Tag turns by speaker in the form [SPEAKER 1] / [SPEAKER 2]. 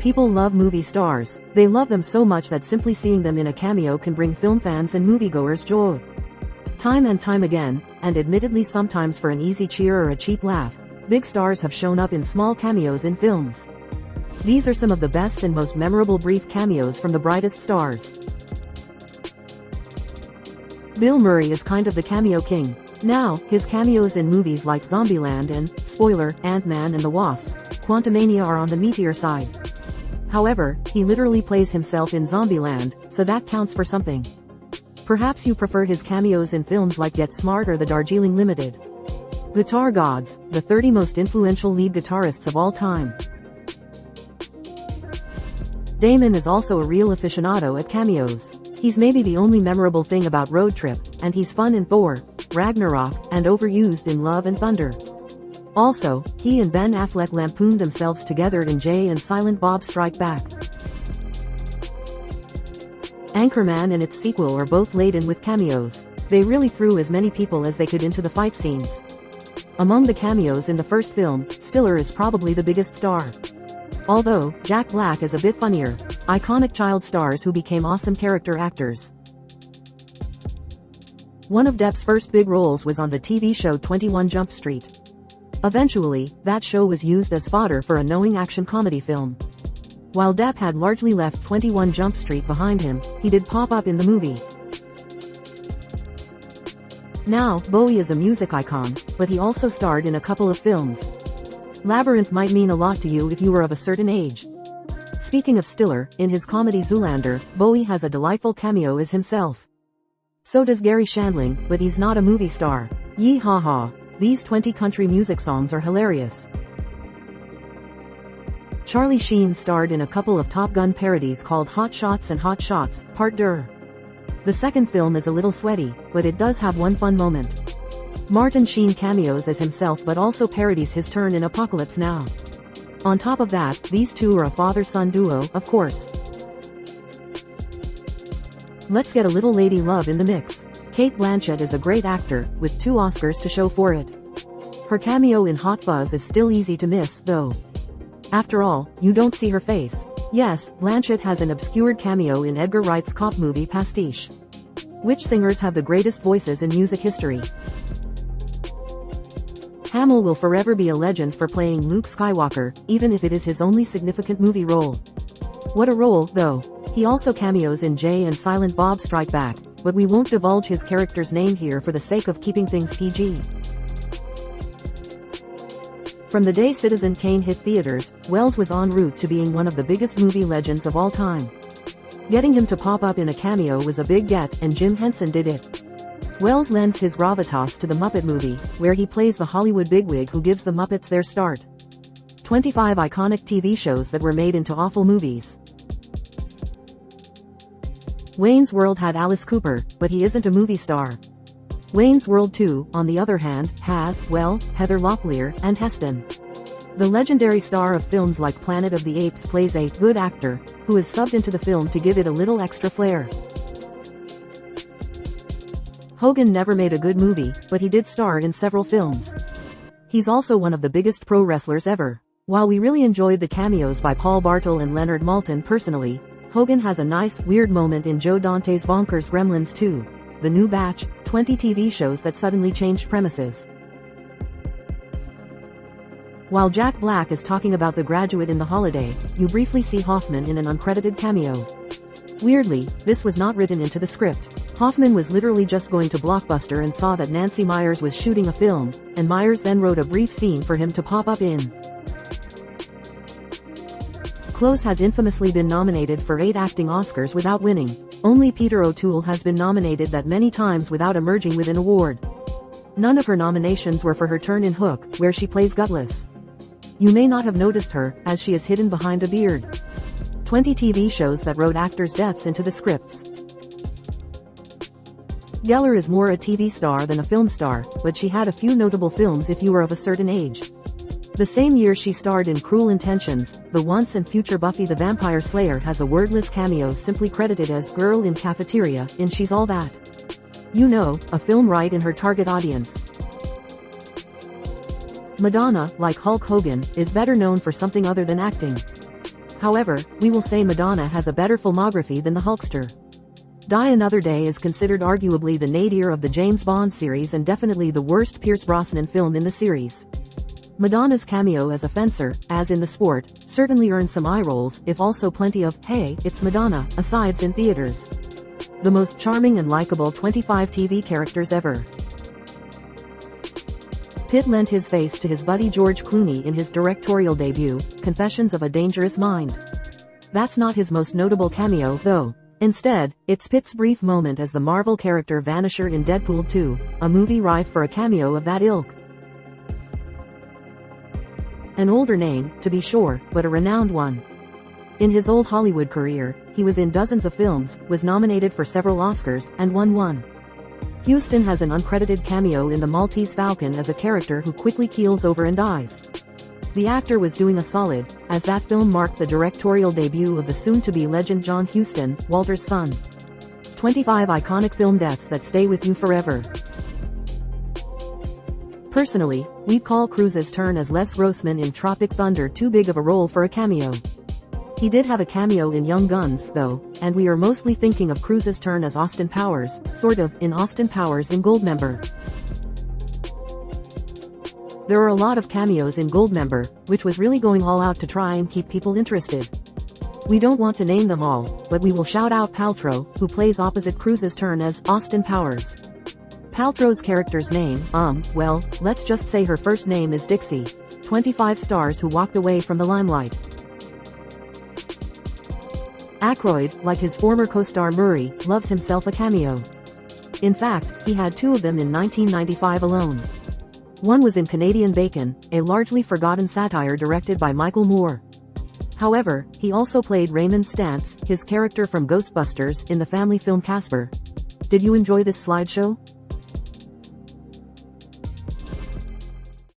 [SPEAKER 1] People love movie stars. They love them so much that simply seeing them in a cameo can bring film fans and moviegoers joy. Time and time again, and admittedly sometimes for an easy cheer or a cheap laugh, big stars have shown up in small cameos in films. These are some of the best and most memorable brief cameos from the brightest stars. Bill Murray is kind of the cameo king. Now, his cameos in movies like Zombieland and, spoiler, Ant-Man and the Wasp, Quantumania are on the meteor side. However, he literally plays himself in Zombieland, so that counts for something. Perhaps you prefer his cameos in films like Get Smart or The Darjeeling Limited. Guitar gods, the 30 most influential lead guitarists of all time. Damon is also a real aficionado at cameos. He's maybe the only memorable thing about Road Trip, and he's fun in Thor, Ragnarok, and overused in Love and Thunder. Also, he and Ben Affleck lampooned themselves together in Jay and Silent Bob Strike Back. Anchorman and its sequel are both laden with cameos. They really threw as many people as they could into the fight scenes. Among the cameos in the first film, Stiller is probably the biggest star. Although, Jack Black is a bit funnier. Iconic child stars who became awesome character actors. One of Depp's first big roles was on the TV show 21 Jump Street. Eventually, that show was used as fodder for a knowing action comedy film. While Depp had largely left 21 Jump Street behind him, he did pop up in the movie. Now, Bowie is a music icon, but he also starred in a couple of films. Labyrinth might mean a lot to you if you were of a certain age. Speaking of Stiller, in his comedy Zoolander, Bowie has a delightful cameo as himself. So does Gary Shandling, but he's not a movie star. Yee haw haw. These 20 country music songs are hilarious. Charlie Sheen starred in a couple of Top Gun parodies called Hot Shots and Hot Shots, Part 2. The second film is a little sweaty, but it does have one fun moment. Martin Sheen cameos as himself but also parodies his turn in Apocalypse Now. On top of that, these two are a father-son duo, of course. Let's get a little lady love in the mix. Cate Blanchett is a great actor, with 2 Oscars to show for it. Her cameo in Hot Fuzz is still easy to miss, though. After all, you don't see her face. Yes, Blanchett has an obscured cameo in Edgar Wright's cop movie Pastiche. Which singers have the greatest voices in music history? Hamill will forever be a legend for playing Luke Skywalker, even if it is his only significant movie role. What a role, though. He also cameos in Jay and Silent Bob Strike Back, but we won't divulge his character's name here for the sake of keeping things PG. From the day Citizen Kane hit theaters, Wells was en route to being one of the biggest movie legends of all time. Getting him to pop up in a cameo was a big get, and Jim Henson did it. Wells lends his gravitas to the Muppet movie, where he plays the Hollywood bigwig who gives the Muppets their start. 25 iconic TV shows that were made into awful movies. Wayne's World had Alice Cooper, but he isn't a movie star. Wayne's World 2, on the other hand, has, well, Heather Locklear, and Heston. The legendary star of films like Planet of the Apes plays a good actor, who is subbed into the film to give it a little extra flair. Hogan never made a good movie, but he did star in several films. He's also one of the biggest pro wrestlers ever. While we really enjoyed the cameos by Paul Bartel and Leonard Maltin personally, Hogan has a nice, weird moment in Joe Dante's bonkers Gremlins 2. The New Batch, 20 TV shows that suddenly changed premises. While Jack Black is talking about The Graduate in The Holiday, you briefly see Hoffman in an uncredited cameo. Weirdly, this was not written into the script. Hoffman was literally just going to Blockbuster and saw that Nancy Meyers was shooting a film, and Meyers then wrote a brief scene for him to pop up in. Close has infamously been nominated for 8 acting Oscars without winning. Only Peter O'Toole has been nominated that many times without emerging with an award. None of her nominations were for her turn in Hook, where she plays Gutless. You may not have noticed her, as she is hidden behind a beard. 20 TV shows that wrote actors' deaths into the scripts. Geller is more a TV star than a film star, but she had a few notable films if you were of a certain age. The same year she starred in Cruel Intentions, the once and future Buffy the Vampire Slayer has a wordless cameo simply credited as Girl in Cafeteria in She's All That. You know, a film right in her target audience. Madonna, like Hulk Hogan, is better known for something other than acting. However, we will say Madonna has a better filmography than the Hulkster. Die Another Day is considered arguably the nadir of the James Bond series and definitely the worst Pierce Brosnan film in the series. Madonna's cameo as a fencer, as in The Sport, certainly earned some eye rolls, if also plenty of, "Hey, it's Madonna," asides in theaters. The most charming and likable 25 TV characters ever. Pitt lent his face to his buddy George Clooney in his directorial debut, Confessions of a Dangerous Mind. That's not his most notable cameo, though. Instead, it's Pitt's brief moment as the Marvel character Vanisher in Deadpool 2, a movie rife for a cameo of that ilk. An older name, to be sure, but a renowned one. In his old Hollywood career, he was in dozens of films, was nominated for several Oscars, and won one. Houston has an uncredited cameo in The Maltese Falcon as a character who quickly keels over and dies. The actor was doing a solid, as that film marked the directorial debut of the soon-to-be legend John Huston, Walter's son. 25 iconic film deaths that stay with you forever. Personally, we'd call Cruise's turn as Les Grossman in Tropic Thunder too big of a role for a cameo. He did have a cameo in Young Guns, though, and we are mostly thinking of Cruise's turn as Austin Powers, sort of, in Austin Powers in Goldmember. There are a lot of cameos in Goldmember, which was really going all out to try and keep people interested. We don't want to name them all, but we will shout out Paltrow, who plays opposite Cruise's turn as Austin Powers. Paltrow's character's name, well, let's just say her first name is Dixie. 25 stars who walked away from the limelight. Aykroyd, like his former co-star Murray, loves himself a cameo. In fact, he had two of them in 1995 alone. One was in Canadian Bacon, a largely forgotten satire directed by Michael Moore. However, he also played Raymond Stantz, his character from Ghostbusters, in the family film Casper. Did you enjoy this slideshow?